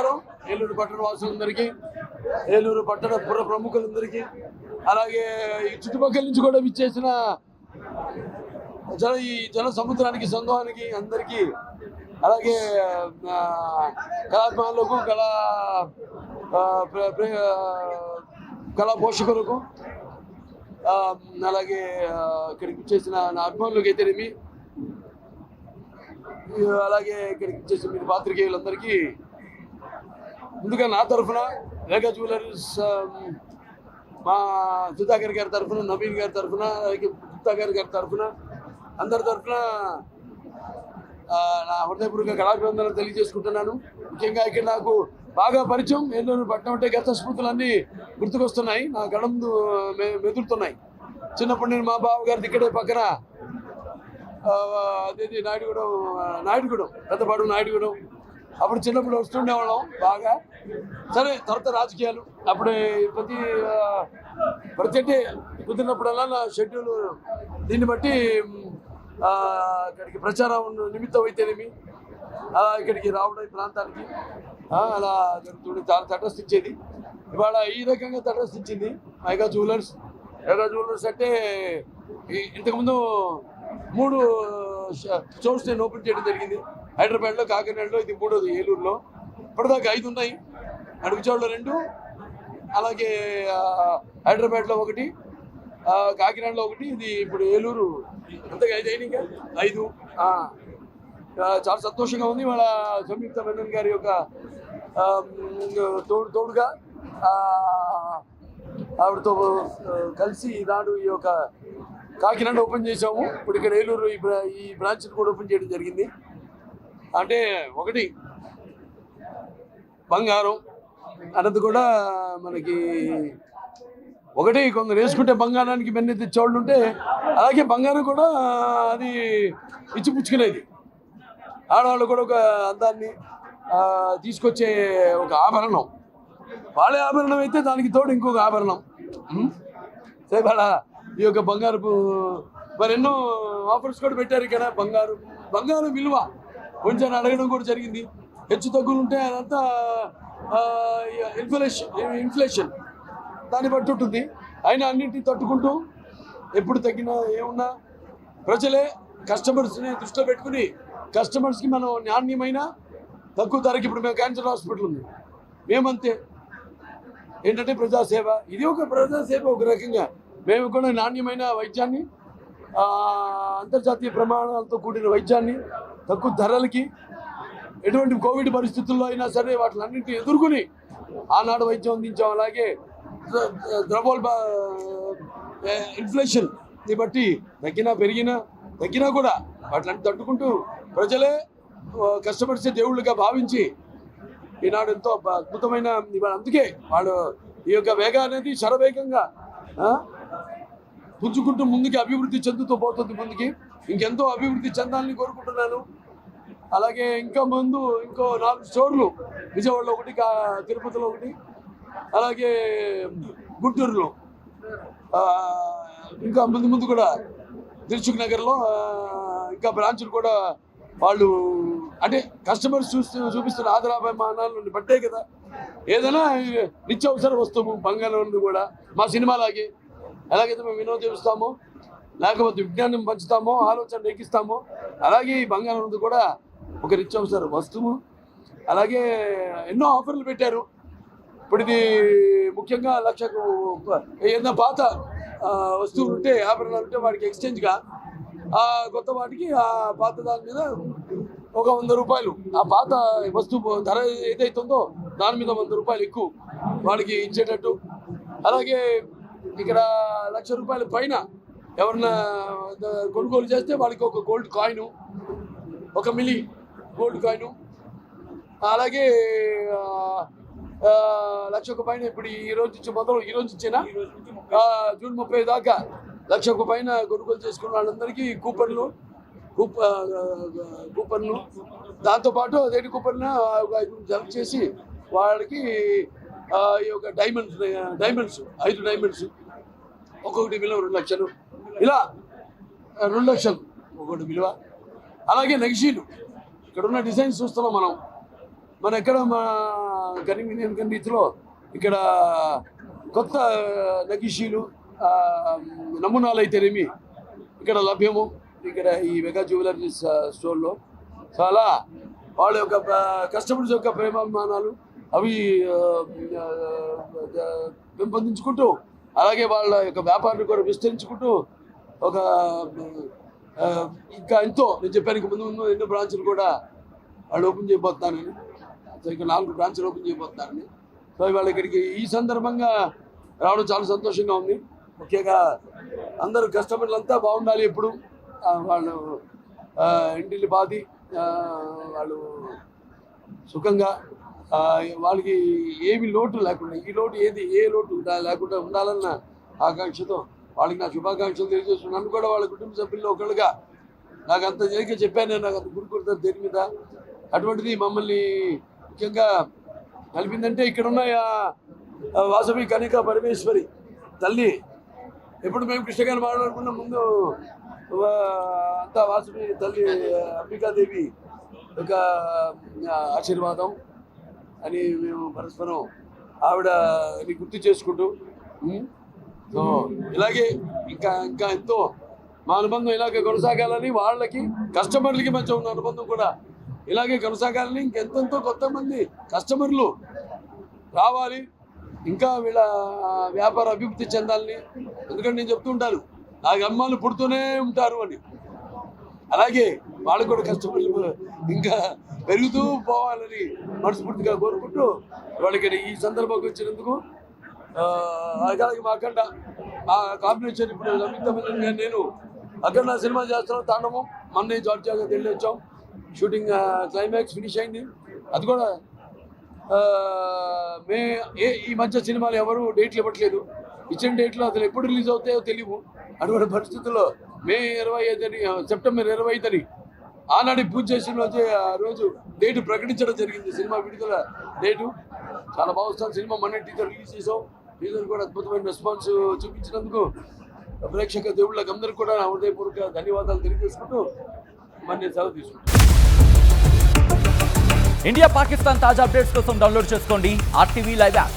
నమస్కారం ఏలూరు పట్టణ వాసులందరికీ, ఏలూరు పట్టణ పుర ప్రముఖులందరికీ, అలాగే ఈ చుట్టుపక్కల నుంచి కూడా విచ్చేసిన ఈ జన సముద్రానికి సంఘానికి అందరికీ, అలాగే కళాత్మకులకు కళా పోషకులకు, అలాగే ఇక్కడికి వచ్చేసిన నా అభిమానులకు అయితేనేమి, అలాగే ఇక్కడికి వచ్చేసిన మీరు పాత్రికేయులందరికీ ముందుగా నా తరఫున రేఖా జ్యువెలర్స్ మా సుధాకర్ గారి తరఫున, నవీన్ గారి తరఫున, అలాగే గుప్తా గారి తరఫున, అందరి తరఫున నా హృదయపూర్వక కళాభివందనలు తెలియజేసుకుంటున్నాను. ముఖ్యంగా ఇక్కడ నాకు బాగా పరిచయం ఏలూరు పట్టణం అంటే గత స్మృతులన్నీ గుర్తుకొస్తున్నాయి, నా గడం మెదులుతున్నాయి. చిన్నప్పుడు నేను మా బావగారిది ఇక్కడే పక్కన అదేది నాయుడుగూడెం పెద్దపాడు నాయుడుగూడెం, అప్పుడు చిన్నప్పుడు వస్తుండేవాళ్ళం బాగా. సరే తర్వాత రాజకీయాలు అప్పుడు ప్రతి అంటే కుదిరినప్పుడల్లా నా షెడ్యూల్ దీన్ని బట్టి ఇక్కడికి ప్రచారం నిమిత్తం అయితేనేమి అలా ఇక్కడికి రావడం ఈ ప్రాంతానికి అలా జరుగుతుంది. చాలా తటస్థించేది. ఇవాళ ఈ రకంగా తటస్థించింది రేఖా జ్యువెలర్స్. రేఖా జ్యువెలర్స్ అంటే ఇంతకుముందు 3 స్టోర్స్ నేను ఓపెన్ చేయడం జరిగింది. హైదరాబాద్లో, కాకినాడలో, ఇది 3వది ఏలూరులో. ఇప్పటిదాకా 5 ఉన్నాయి. అడుగుచోళ్ళలో 2, అలాగే హైదరాబాద్లో 1, కాకినాడలో 1, ఇది ఇప్పుడు ఏలూరు. అంతగా 5 అయినాయి ఇంకా 5. చాలా సంతోషంగా ఉంది. వాళ్ళ సంయుక్త మెనన్ గారి యొక్క తోడుగా ఆవిడతో కలిసి ఈనాడు ఈ యొక్క కాకినాడ ఓపెన్ చేసాము. ఇప్పుడు ఇక్కడ ఏలూరు ఈ బ్రాంచ్ని కూడా ఓపెన్ చేయడం జరిగింది. అంటే ఒకటి బంగారం అన్నది కూడా మనకి ఒకటి, కొందరు వేసుకుంటే బంగారానికి మెన్ని తెచ్చేవాళ్ళు ఉంటే, అలాగే బంగారం కూడా అది ఇచ్చిపుచ్చుకునేది. ఆడవాళ్ళు కూడా ఒక అందాన్ని తీసుకొచ్చే ఒక ఆభరణం. వాళ్ళ ఆభరణం అయితే దానికి తోడు ఇంకొక ఆభరణం. సరే వాళ్ళ ఈ యొక్క బంగారపు మరి ఎన్నో ఆఫర్స్ కూడా పెట్టారు ఇక్కడ. బంగారం విలువ కొంచెం అడగడం కూడా జరిగింది. హెచ్చు తగ్గులు ఉంటే అదంతా ఇన్ఫ్లేషన్ దాన్ని బట్టి ఉంటుంది. అయినా అన్నింటినీ తట్టుకుంటూ ఎప్పుడు తగ్గినా ఏమున్నా ప్రజలే కస్టమర్స్ని దృష్టిలో పెట్టుకుని కస్టమర్స్కి మనం నాణ్యమైన తక్కువ ధరకి, ఇప్పుడు మేము క్యాన్సర్ హాస్పిటల్ ఉంది, మేమంతే ఏంటంటే ప్రజాసేవ. ఇది ఒక ప్రజాసేవ ఒక రకంగా. మేము కూడా నాణ్యమైన వైద్యాన్ని, అంతర్జాతీయ ప్రమాణాలతో కూడిన వైద్యాన్ని తక్కువ ధరలకి, ఎటువంటి కోవిడ్ పరిస్థితుల్లో అయినా సరే వాటిలన్నింటినీ ఎదుర్కొని ఆనాడు వైద్యం అందించాం. అలాగే ఇన్ఫ్లేషన్ని బట్టి తగ్గినా కూడా వాటిని తట్టుకుంటూ ప్రజలే కస్టమర్సే దేవుళ్ళుగా భావించి ఈనాడు ఎంతో అద్భుతమైన ఇవాళ. అందుకే వాళ్ళు ఈ యొక్క వేగం అనేది శరవేగంగా పుంజుకుంటూ ముందుకి అభివృద్ధి చెందుతూ పోతుంది. ముందుకి ఇంకెంతో అభివృద్ధి చెందాలని కోరుకుంటున్నాను. అలాగే ఇంకో 4 స్టోర్లు విజయవాడలో 1, తిరుపతిలో 1, అలాగే గుంటూరులో, ఇంకా ముందు కూడా దిల్సుఖ్ నగర్లో ఇంకా బ్రాంచ్లు కూడా వాళ్ళు అంటే కస్టమర్స్ చూపిస్తున్న ఆదరాభిమానాలను బట్టే కదా ఏదైనా నిత్యావసర వస్తువు బంగారం కూడా మా సినిమాలాగే ఎలాగైతే మేము వినోదం ఇస్తామో, లేకపోతే విజ్ఞానం పంచుతామో, ఆలోచన రేకిస్తామో, అలాగే ఈ బంగారం కూడా ఒక నిత్యావసర వస్తువు. అలాగే ఎన్నో ఆఫర్లు పెట్టారు. ఇప్పుడు ఇది ముఖ్యంగా 1,00,000కు ఏదైనా పాత వస్తువులు ఉంటే, ఆభరణాలు ఉంటే వాడికి ఎక్స్చేంజ్గా కొత్త వాటికి ఆ పాత దాని మీద ఒక 100 రూపాయలు, ఆ పాత వస్తువు ధర ఏదైతుందో దాని మీద 100 రూపాయలు ఎక్కువ వాడికి ఇచ్చేటట్టు. అలాగే ఇక్కడ 1,00,000 రూపాయల పైన ఎవరన్నా కొనుగోలు చేస్తే వాళ్ళకి ఒక gold coin, 1 milli gold coin. అలాగే 1,00,000 పైన ఇప్పుడు ఈ రోజు ఇచ్చిన జూన్ 30 దాకా 1,00,000 పైన కొనుగోలు చేసుకున్న వాళ్ళందరికీ కూపన్లు, దాంతోపాటు అదేంటి కూపన్లు జమ చేసి వాళ్ళకి ఈ యొక్క డైమండ్స్ 5 డైమండ్స్ ఒక్కొక్కటి విలువ 2 లక్షలు, ఇలా 2 లక్షలు ఒక్కొక్కటి విలువ. అలాగే నగిషీలు ఇక్కడ ఉన్న డిజైన్స్ చూస్తున్నాం మనం ఎక్కడ కనివిని రీతిలో ఇక్కడ కొత్త నగిషీలు నమూనాలు అయితేనేమి ఇక్కడ లభ్యము ఇక్కడ ఈ మెగా జ్యువెలరీస్ స్టోర్లో. చాలా వాళ్ళ యొక్క కస్టమర్స్ యొక్క ప్రేమాభిమానాలు అవి పెంపొందించుకుంటూ అలాగే వాళ్ళ యొక్క వ్యాపారాన్ని కూడా విస్తరించుకుంటూ ఒక ఇంకా ఎంతో నేను చెప్పాను ఇంక ముందు ఎన్నో బ్రాంచ్లు కూడా వాళ్ళు ఓపెన్ చేయబోతున్నానని. సో ఇంకా 4 బ్రాంచ్లు ఓపెన్ చేయబోతున్నారని. సో ఇవాళ ఇక్కడికి ఈ సందర్భంగా రావడం చాలా సంతోషంగా ఉంది. ముఖ్యంగా అందరూ కస్టమర్లంతా బాగుండాలి. ఎప్పుడు వాళ్ళు ఇంటిల్లి బాధి వాళ్ళు సుఖంగా వాళ్ళకి ఏమి లోటు లేకుండా ఈ లోటు ఏ లోటు లేకుండా ఉండాలన్న ఆకాంక్షతో వాళ్ళకి నా శుభాకాంక్షలు తెలియజేస్తున్నాను. నన్ను కూడా వాళ్ళ కుటుంబ సభ్యుల్లో ఒకళ్ళుగా నాకు అంత జరిగే చెప్పాను. నాకు అంత గురుకుడతారు దేని మీద అటువంటిది మమ్మల్ని ముఖ్యంగా కలిపిందంటే ఇక్కడున్న వాసవి కనిక పరమేశ్వరి తల్లి. ఎప్పుడు మేము కృష్ణగారిని మాట్లాడుకున్న ముందు అంతా వాసవి తల్లి అంబికాదేవి ఒక ఆశీర్వాదం అని మేము పరస్పరం ఆవిడని గుర్తు చేసుకుంటూ సో ఇలాగే ఇంకా ఎంతో మా అనుబంధం ఇలాగే కొనసాగాలని వాళ్ళకి కస్టమర్లకి మధ్య ఉన్న అనుబంధం కూడా ఇలాగే కొనసాగాలని ఇంకెంతో కొంతమంది కస్టమర్లు రావాలి ఇంకా వీళ్ళ వ్యాపార అభివృద్ధి చెందాలని. ఎందుకంటే నేను చెప్తూ ఉంటాను నాకు అమ్మాయిలు పుడుతూనే ఉంటారు అని. అలాగే వాళ్ళకు కూడా కస్టమర్లు ఇంకా పెరుగుతూ పోవాలని మనస్ఫూర్తిగా కోరుకుంటూ వాళ్ళకి ఈ సందర్భంగా వచ్చినందుకు అలాగే మా అఖండ మా కాంబినేషన్ ఇప్పుడు సంయుక్తంగా నేను అఖండ సినిమా చేస్తున్నాం. తాండవం మొన్నే జార్జియాగా వెళ్ళి వచ్చాం. షూటింగ్ క్లైమాక్స్ ఫినిష్ అయింది. అది కూడా ఈ మధ్య సినిమాలు ఎవరు డేట్లు ఇవ్వట్లేదు. ఇచ్చిన డేట్లు అసలు ఎప్పుడు రిలీజ్ అవుతాయో తెలియవు. అటువంటి పరిస్థితుల్లో మే 25 సెప్టెంబర్ 25 ఆనాడు పూజ చేసిన రోజు డేటు ప్రకటించడం జరిగింది. సినిమా విడుదల డేటు చాలా బాగుంది. సినిమా మొన్న టీజర్ రిలీజ్ చేసాం. టీజర్ కూడా అద్భుతమైన రెస్పాన్స్ చూపించినందుకు ప్రేక్షక దేవుళ్ళకి అందరికీ కూడా హృదయపూర్వక ధన్యవాదాలు తెలియజేసుకుంటూ మరి నేను సెలవు తీసుకుంటాను. ఇండియా పాకిస్తాన్ తాజా అప్డేట్స్ కోసం డౌన్లోడ్ చేసుకోండి RTV లైవ్ యాప్.